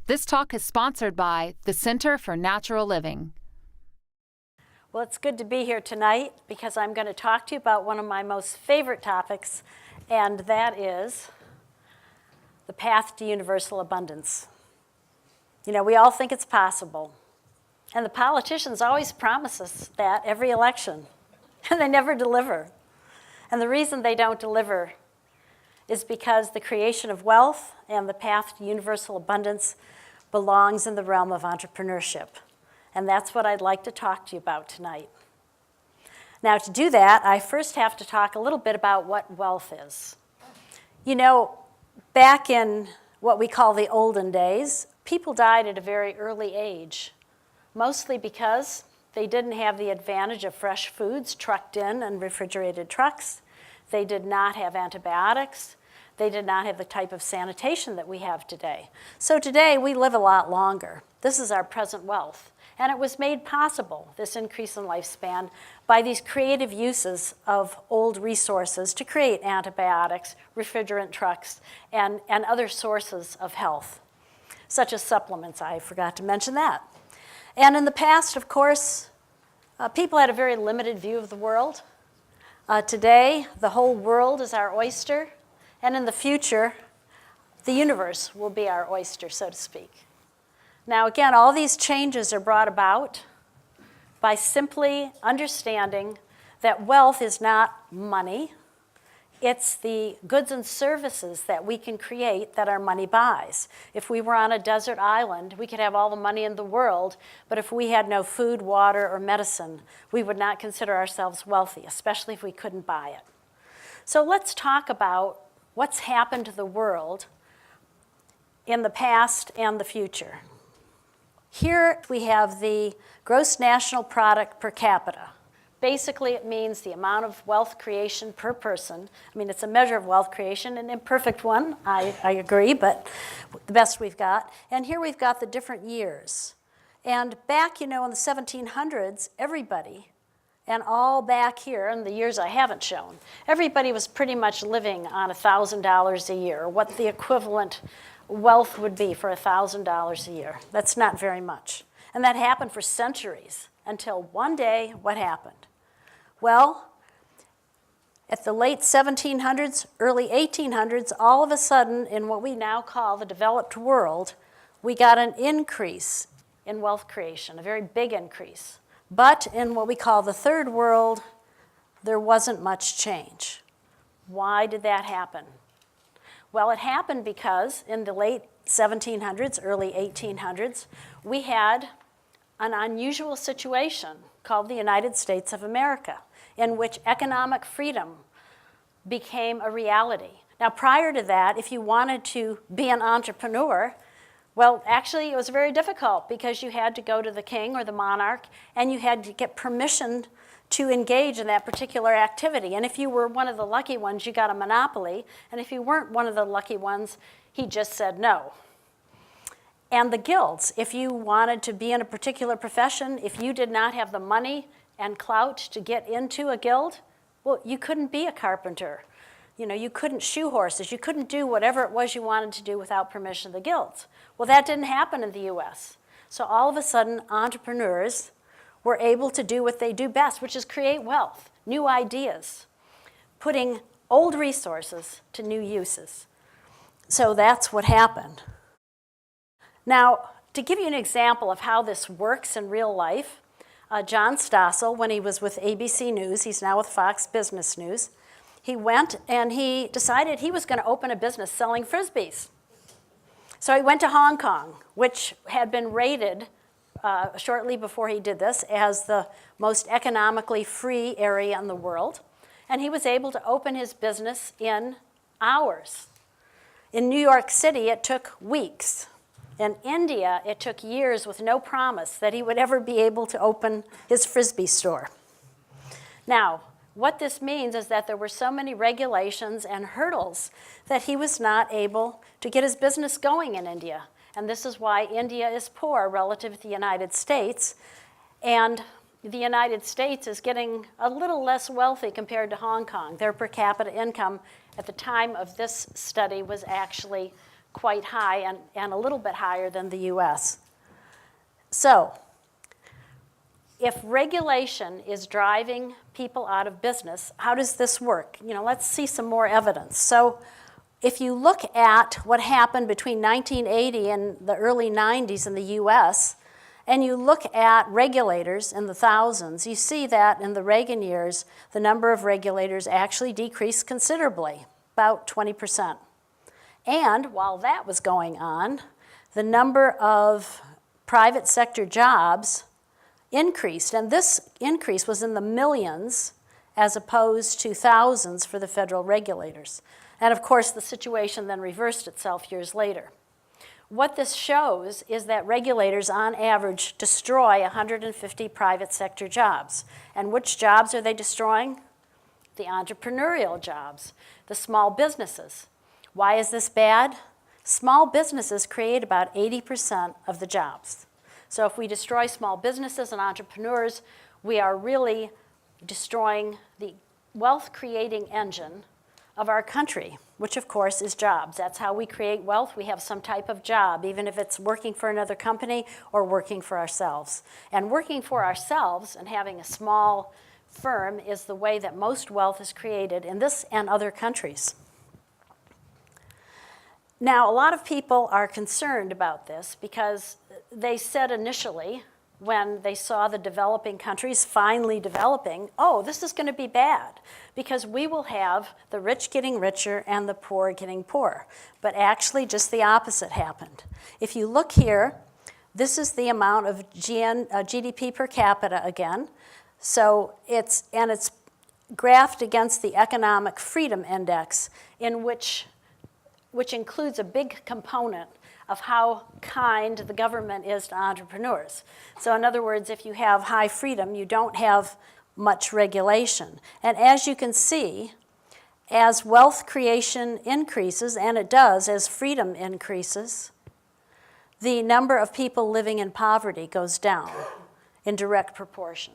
This talk is sponsored by the Center for Natural Living. Well, it's good to be here tonight because I'm going to talk to you about one of my most favorite topics, and that is the path to universal abundance. You know, we all think it's possible, and the politicians always promise us that every election, and they never deliver. And the reason they don't deliver is because the creation of wealth and the path to universal abundance belongs in the realm of entrepreneurship. And that's what I'd like to talk to you about tonight. Now, to do that, I first have to talk a little bit about what wealth is. You know, back in what we call the olden days, people died at a very early age, mostly because they didn't have the advantage of fresh foods trucked in refrigerated trucks. They did not have antibiotics. They did not have the type of sanitation that we have today. So today, we live a lot longer. This is our present wealth. And it was made possible, this increase in lifespan, by these creative uses of old resources to create antibiotics, refrigerant trucks, and other sources of health, such as supplements. I forgot to mention that. And in the past, of course, people had a very limited view of the world. Today, the whole world is our oyster. And in the future, the universe will be our oyster, so to speak. Now, again, all these changes are brought about by simply understanding that wealth is not money. It's the goods and services that we can create that our money buys. If we were on a desert island, we could have all the money in the world, but if we had no food, water, or medicine, we would not consider ourselves wealthy, especially if we couldn't buy it. So let's talk about what's happened to the world in the past and the future. Here we have the gross national product per capita. Basically, it means the amount of wealth creation per person. I mean, it's a measure of wealth creation, an imperfect one, I agree, but the best we've got. And here we've got the different years. And back, you know, in the 1700s, everybody, and all back here in the years I haven't shown, everybody was pretty much living on $1,000 a year, what the equivalent wealth would be for $1,000 a year. That's not very much. And that happened for centuries until one day, what happened? Well, at the late 1700s, early 1800s, all of a sudden, in what we now call the developed world, we got an increase in wealth creation, a very big increase. But in what we call the third world, there wasn't much change. Why did that happen? Well, it happened because in the late 1700s, early 1800s, we had an unusual situation called the United States of America, in which economic freedom became a reality. Now, prior to that, if you wanted to be an entrepreneur, well, actually, it was very difficult because you had to go to the king or the monarch, and you had to get permission to engage in that particular activity. And if you were one of the lucky ones, you got a monopoly. And if you weren't one of the lucky ones, he just said no. And the guilds, if you wanted to be in a particular profession, if you did not have the money and clout to get into a guild, well, you couldn't be a carpenter. You know, you couldn't shoe horses. You couldn't do whatever it was you wanted to do without permission of the guilds. Well, that didn't happen in the US. So all of a sudden, entrepreneurs were able to do what they do best, which is create wealth, new ideas, putting old resources to new uses. So that's what happened. Now, to give you an example of how this works in real life, John Stossel, when he was with ABC News, he's now with Fox Business News, he went and he decided he was going to open a business selling Frisbees. So he went to Hong Kong, which had been rated shortly before he did this as the most economically free area in the world. And he was able to open his business in hours. In New York City, it took weeks. In India, it took years with no promise that he would ever be able to open his Frisbee store. Now, what this means is that there were so many regulations and hurdles that he was not able to get his business going in India. And this is why India is poor relative to the United States. And the United States is getting a little less wealthy compared to Hong Kong. Their per capita income at the time of this study was actually quite high and a little bit higher than the US. So, if regulation is driving people out of business, how does this work? Let's see some more evidence. So, if you look at what happened between 1980 and the early 90s in the US, and you look at regulators in the thousands, you see that in the Reagan years, the number of regulators actually decreased considerably, about 20%. And while that was going on, the number of private sector jobs increased. And this increase was in the millions as opposed to thousands for the federal regulators. And of course, the situation then reversed itself years later. What this shows is that regulators, on average, destroy 150 private sector jobs. And which jobs are they destroying? The entrepreneurial jobs, the small businesses. Why is this bad? Small businesses create about 80% of the jobs. So if we destroy small businesses and entrepreneurs, we are really destroying the wealth-creating engine of our country, which of course is jobs. That's how we create wealth. We have some type of job, even if it's working for another company or working for ourselves. And working for ourselves and having a small firm is the way that most wealth is created in this and other countries. Now, a lot of people are concerned about this because they said initially, when they saw the developing countries finally developing, oh, this is going to be bad because we will have the rich getting richer and the poor getting poorer. But actually, just the opposite happened. If you look here, this is the amount of GDP per capita again. So it's graphed against the Economic Freedom Index, in which includes a big component of how kind the government is to entrepreneurs. So in other words, if you have high freedom, you don't have much regulation. And as you can see, as wealth creation increases, and it does as freedom increases, the number of people living in poverty goes down in direct proportion.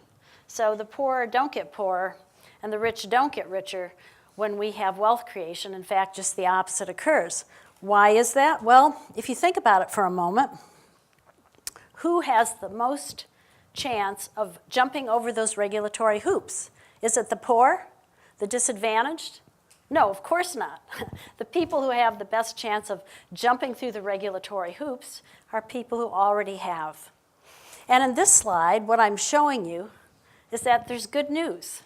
So the poor don't get poorer, and the rich don't get richer when we have wealth creation. In fact, just the opposite occurs. Why is that? Well, if you think about it for a moment, who has the most chance of jumping over those regulatory hoops? Is it the poor, the disadvantaged? No, of course not. The people who have the best chance of jumping through the regulatory hoops are people who already have. And in this slide, what I'm showing you is that there's good news.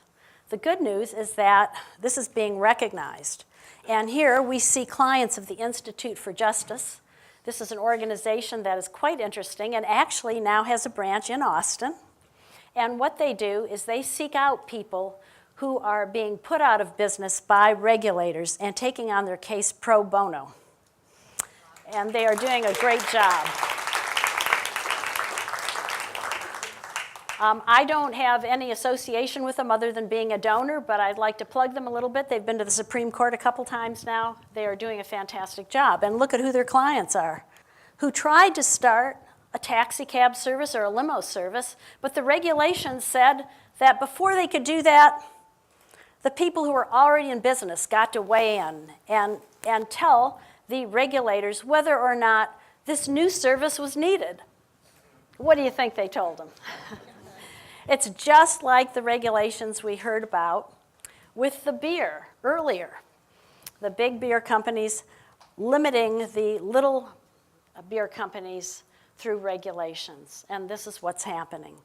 The good news is that this is being recognized. And here we see clients of the Institute for Justice. This is an organization that is quite interesting and actually now has a branch in Austin. And what they do is they seek out people who are being put out of business by regulators and taking on their case pro bono. And they are doing a great job. I don't have any association with them other than being a donor, but I'd like to plug them a little bit. They've been to the Supreme Court a couple times now. They are doing a fantastic job. And look at who their clients are, who tried to start a taxi cab service or a limo service, but the regulations said that before they could do that, the people who were already in business got to weigh in and tell the regulators whether or not this new service was needed. What do you think they told them? It's just like the regulations we heard about with the beer earlier. The big beer companies limiting the little beer companies through regulations, and this is what's happening.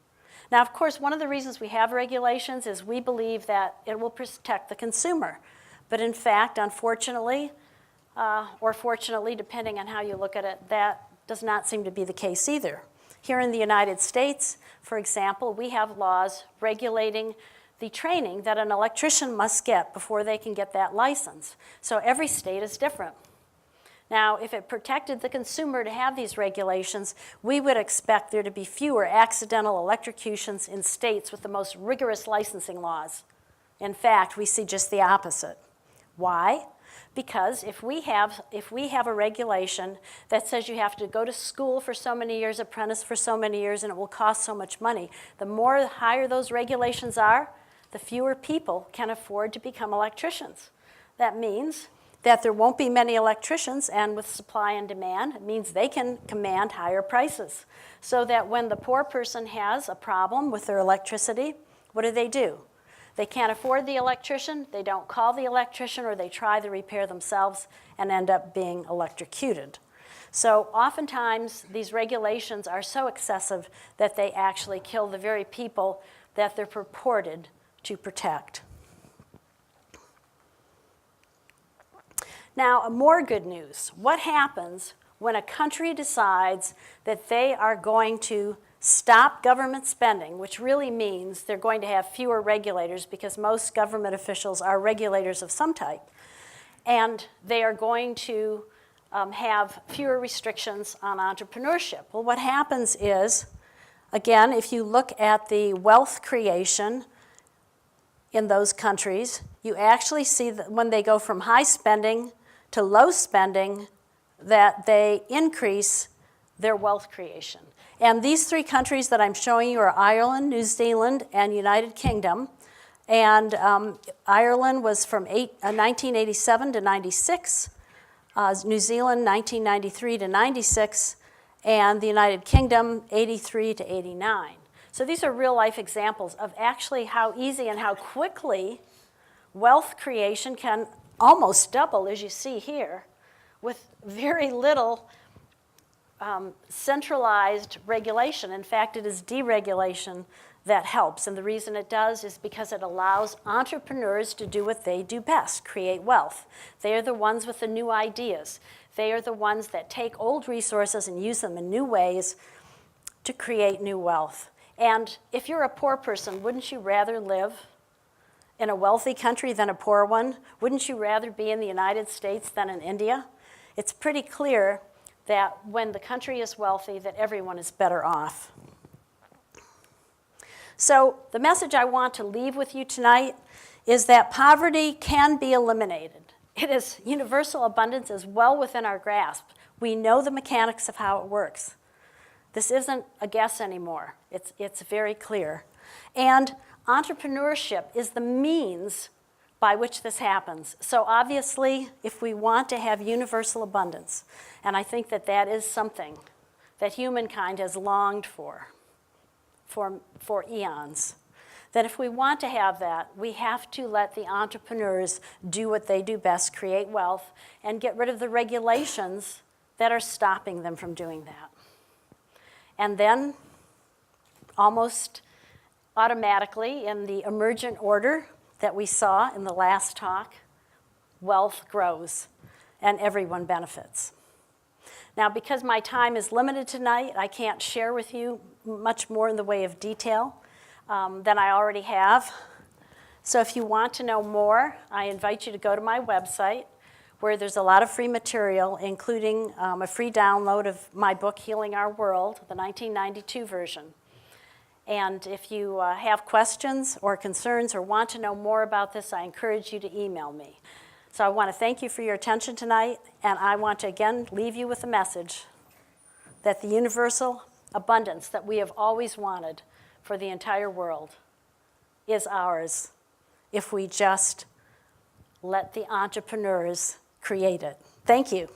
Now, of course, one of the reasons we have regulations is we believe that it will protect the consumer. But in fact, unfortunately, or fortunately, depending on how you look at it, that does not seem to be the case either. Here in the United States, for example, we have laws regulating the training that an electrician must get before they can get that license. So every state is different. Now, if it protected the consumer to have these regulations, we would expect there to be fewer accidental electrocutions in states with the most rigorous licensing laws. In fact, we see just the opposite. Why? Because if we have a regulation that says you have to go to school for so many years, apprentice for so many years, and it will cost so much money, the higher those regulations are, the fewer people can afford to become electricians. That means that there won't be many electricians, and with supply and demand, it means they can command higher prices. So that when the poor person has a problem with their electricity, what do? They can't afford the electrician, they don't call the electrician, or they try the repair themselves and end up being electrocuted. So oftentimes, these regulations are so excessive that they actually kill the very people that they're purported to protect. Now, more good news. What happens when a country decides that they are going to stop government spending, which really means they're going to have fewer regulators because most government officials are regulators of some type, and they are going to have fewer restrictions on entrepreneurship? Well, what happens is, again, if you look at the wealth creation in those countries, you actually see that when they go from high spending to low spending, that they increase their wealth creation. And these three countries that I'm showing you are Ireland, New Zealand, and United Kingdom. And Ireland was from 1987 to 96, New Zealand 1993 to 96, and the United Kingdom 83 to 89. So these are real life examples of actually how easy and how quickly wealth creation can almost double, as you see here, with very little centralized regulation. In fact, it is deregulation that helps. And the reason it does is because it allows entrepreneurs to do what they do best, create wealth. They are the ones with the new ideas. They are the ones that take old resources and use them in new ways to create new wealth. And if you're a poor person, wouldn't you rather live in a wealthy country than a poor one? Wouldn't you rather be in the United States than in India? It's pretty clear that when the country is wealthy, that everyone is better off. So the message I want to leave with you tonight is that poverty can be eliminated. It is universal abundance is well within our grasp. We know the mechanics of how it works. This isn't a guess anymore. It's very clear. And entrepreneurship is the means by which this happens. So obviously, if we want to have universal abundance, and I think that that is something that humankind has longed for eons, that if we want to have that, we have to let the entrepreneurs do what they do best, create wealth, and get rid of the regulations that are stopping them from doing that. And then, almost automatically, in the emergent order that we saw in the last talk, wealth grows and everyone benefits. Now, because my time is limited tonight, I can't share with you much more in the way of detail than I already have. So if you want to know more, I invite you to go to my website, where there's a lot of free material, including a free download of my book, Healing Our World, the 1992 version. And if you have questions or concerns or want to know more about this, I encourage you to email me. So I want to thank you for your attention tonight, and I want to again leave you with a message that the universal abundance that we have always wanted for the entire world is ours if we just let the entrepreneurs create it. Thank you.